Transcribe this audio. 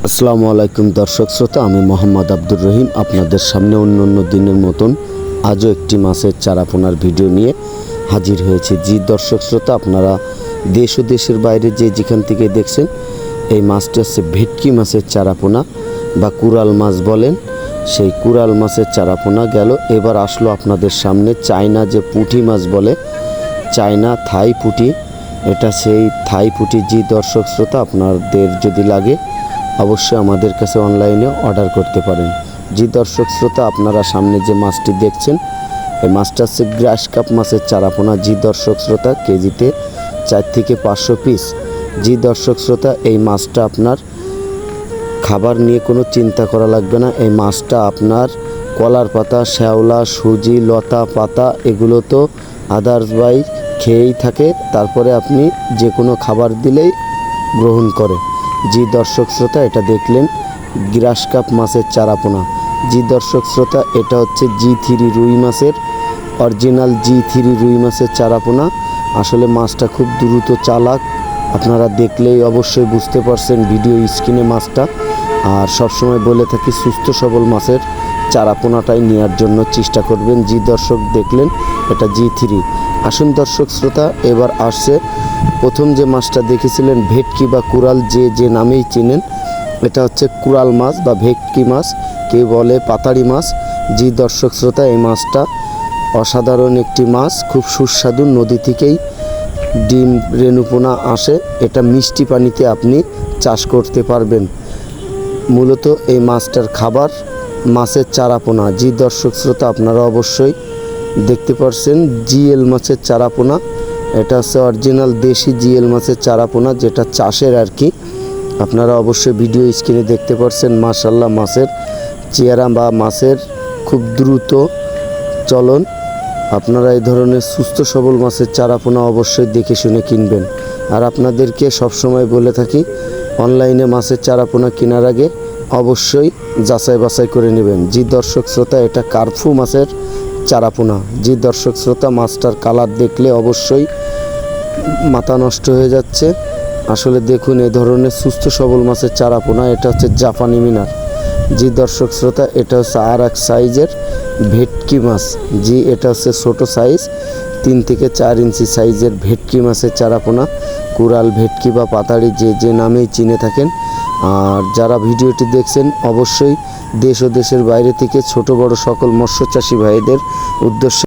আসসালামু আলাইকুম দর্শক শ্রোতা, আমি মোহাম্মদ আব্দুর রহিম আপনাদের সামনে অন্য দিনের মতন আজও একটি মাছের চারাপোনার ভিডিও নিয়ে হাজির হয়েছে। জি দর্শক শ্রোতা, আপনারা দেশ ও দেশের বাইরে যেখান থেকে দেখছেন, এই মাছটি হচ্ছে ভেটকি মাছের চারাপোনা বা কুরাল মাছ বলেন। সেই কুরাল মাছের চারাপোনা গেল, এবার আসলো আপনাদের সামনে চায়না যে পুঁটি মাছ বলে, চায়না থাই পুঁটি, এটা সেই থাই পুঁটি। জি দর্শক শ্রোতা, আপনাদের যদি লাগে অবশ্যই আমাদের কাছে অনলাইনে অর্ডার করতে পারেন। জি দর্শক শ্রোতা, আপনারা সামনে যে মাছটি দেখছেন, এই মাছটা হচ্ছে গ্রাস কাপ মাছের চারাপোনা। জি দর্শক শ্রোতা, কেজিতে 4 থেকে 500 পিস। জি দর্শক শ্রোতা, এই মাছটা আপনার খাবার নিয়ে কোনো চিন্তা করা লাগবে না। এই মাছটা আপনার কলার পাতা, শ্যাওলা, সুজি, লতা পাতা এগুলো তো আদার্স বাই খেয়েই থাকে, তারপরে আপনি যে কোনো খাবার দিলেই গ্রহণ করে। জি দর্শক শ্রোতা, এটা দেখলেন গ্রাস কাপ মাছের চারাপোনা। জি দর্শক শ্রোতা, এটা হচ্ছে G3 রুই মাছের অরিজিনাল G3 রুই মাছের চারাপোনা। আসলে মাছটা খুব দ্রুত চালাক, আপনারা দেখলেই অবশ্যই বুঝতে পারছেন ভিডিও স্ক্রিনে মাছটা। আর সবসময় বলে থাকি সুস্থ সবল মাছের চারাপোনাটাই নেওয়ার জন্য চেষ্টা করবেন। জি দর্শক, দেখলেন এটা G3। আসুন দর্শক শ্রোতা, এবার আসছে প্রথম যে মাছটা দেখেছিলেন ভেটকি বা কুরাল, যে নামেই চিনেন, এটা হচ্ছে কুরাল মাছ বা ভেটকি মাছ, কেউ বলে পাতাড়ি মাছ। জি দর্শক শ্রোতা, এই মাছটা অসাধারণ একটি মাছ, খুব সুস্বাদু, নদী থেকেই ডিম রেণুপোনা আসে, এটা মিষ্টি পানিতে আপনি চাষ করতে পারবেন। মূলত এই মাছটার খাবার মাছের চারাপোনা। জি দর্শক শ্রোতা, আপনারা অবশ্যই দেখতে পাচ্ছেন জিএল মাছের চারাপোনা, এটা হচ্ছে অরিজিনাল দেশি জিএল মাছের চারাপোনা, যেটা চাষের আর কি। আপনারা অবশ্যই ভিডিও স্ক্রিনে দেখতে পাচ্ছেন মাশাআল্লাহ মাছের চেহারা বা মাছের খুব দ্রুত চলন। আপনারা এই ধরনের সুস্থ সবল মাছের চারাপোনা অবশ্যই দেখে শুনে কিনবেন। আর আপনাদেরকে সবসময় বলে থাকি, অনলাইনে মাছের চারাপোনা কেনার আগে অবশ্যই যাচাই বাছাই করে নেবেন। জি দর্শক শ্রোতা, এটা কার্ফু মাছের চারাপোনা। জি দর্শক শ্রোতা, মাছটার কালার দেখলে অবশ্যই মাথা নষ্ট হয়ে যাচ্ছে। আসলে দেখুন এই ধরনের সুস্থ সবল মাছের চারাপোনা, এটা হচ্ছে জাপানি মিনার। জি দর্শক শ্রোতা, এটা হচ্ছে আর এক সাইজের ভেটকি মাছ। জি, এটা হচ্ছে ছোটো সাইজ, 3 থেকে 4 ইঞ্চি সাইজের ভেটকি মাছের চারাপোনা, কুরাল ভেটকি বা পাতাড়ি যে নামেই চিনে থাকেন। আর যারা ভিডিওটি দেখছেন অবশ্যই দেশ ও দেশের বাইরে থেকে ছোট বড় সকল মৎস্যচাষী ভাইদের উদ্দেশ্যে